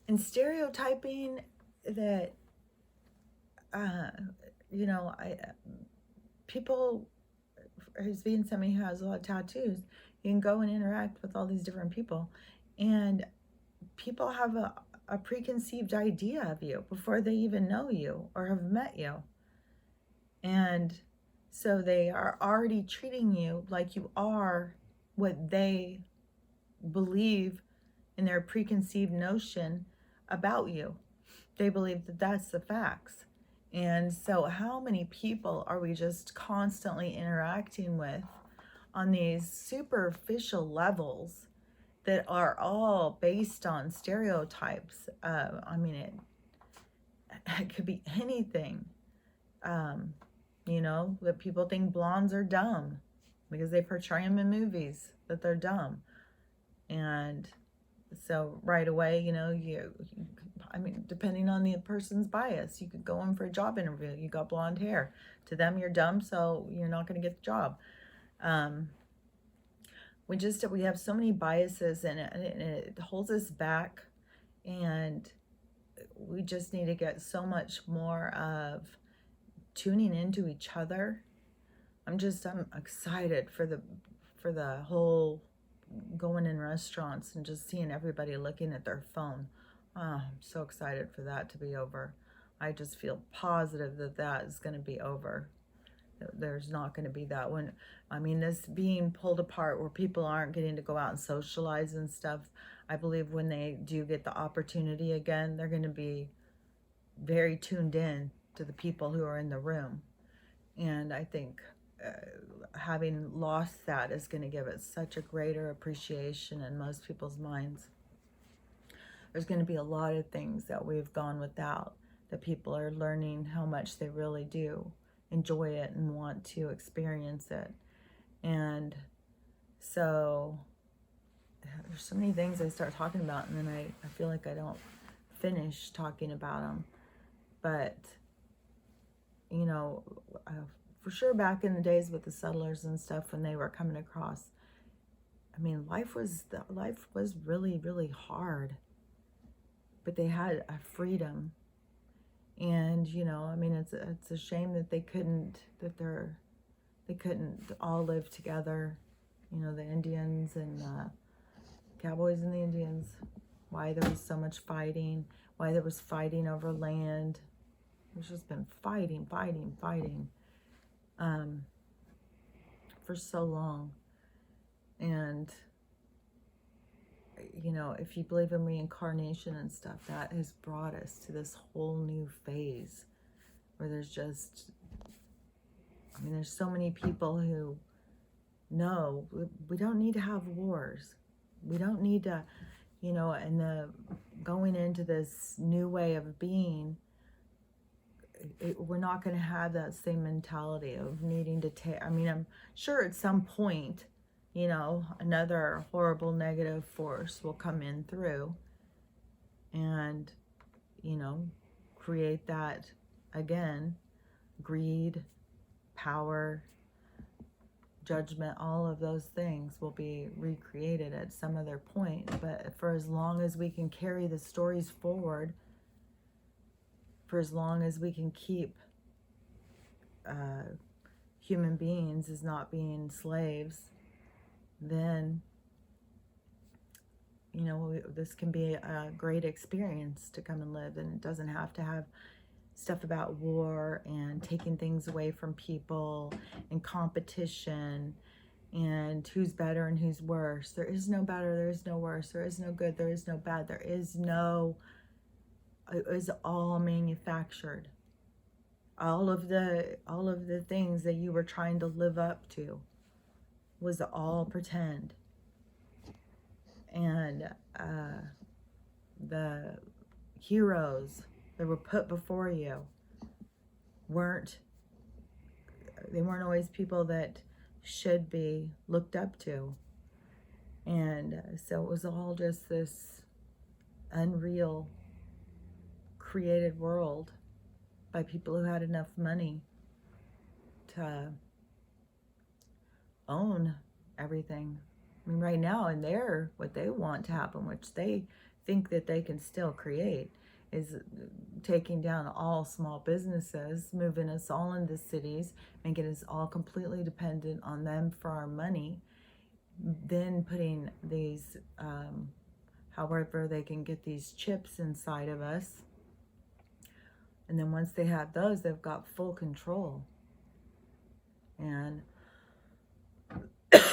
And stereotyping that, uh, you know, people, as being somebody who has a lot of tattoos, you can go and interact with all these different people, and people have a preconceived idea of you before they even know you or have met you. And so they are already treating you like you are what they believe in their preconceived notion about you. They believe that that's the facts. And so, how many people are we just constantly interacting with on these superficial levels that are all based on stereotypes? I mean, it could be anything. Um, that people think blondes are dumb because they portray them in movies that they're dumb. And so right away, I mean, depending on the person's bias, you could go in for a job interview. You got blonde hair. To them, you're dumb, so you're not going to get the job. Um, we have so many biases in it, and it holds us back. And we just need to get so much more of tuning into each other. I'm excited for the whole going in restaurants and just seeing everybody looking at their phone. Oh, I'm so excited for that to be over. I just feel positive that that is going to be over. There's not going to be that one. I mean, this being pulled apart where people aren't getting to go out and socialize and stuff. I believe when they do get the opportunity again, they're going to be very tuned in to the people who are in the room. And I think having lost that is going to give it such a greater appreciation in most people's minds. There's going to be a lot of things that we've gone without, that people are learning how much they really do enjoy it and want to experience it. And so there's so many things I start talking about, and then I feel like I don't finish talking about them. But, you know, for sure back in the days with the settlers and stuff, when they were coming across, I mean, life was really, really hard, but they had a freedom. And I mean, it's a shame that they couldn't all live together. The Indians and cowboys and the Indians. Why there was so much fighting? Why there was fighting over land? There's just been fighting for so long. And if you believe in reincarnation and stuff, that has brought us to this whole new phase where there's so many people who know we don't need to have wars. We don't need to, and going into this new way of being, we're not going to have that same mentality of needing to take. I mean, I'm sure at some point, another horrible negative force will come in through and, create that again, greed, power, judgment, all of those things will be recreated at some other point. But for as long as we can carry the stories forward, for as long as we can keep human beings as not being slaves, then this can be a great experience to come and live. And it doesn't have to have stuff about war and taking things away from people and competition and who's better and who's worse. There is no better, there is no worse, there is no good, there is no bad, it is all manufactured. All of the things that you were trying to live up to was all pretend. And the heroes that were put before you weren't always people that should be looked up to. And so it was all just this unreal created world by people who had enough money to own everything. I mean, right now, and what they want to happen, which they think that they can still create is taking down all small businesses, moving us all into cities, making us all completely dependent on them for our money, then putting these, however they can get these chips inside of us. And then once they have those, they've got full control. And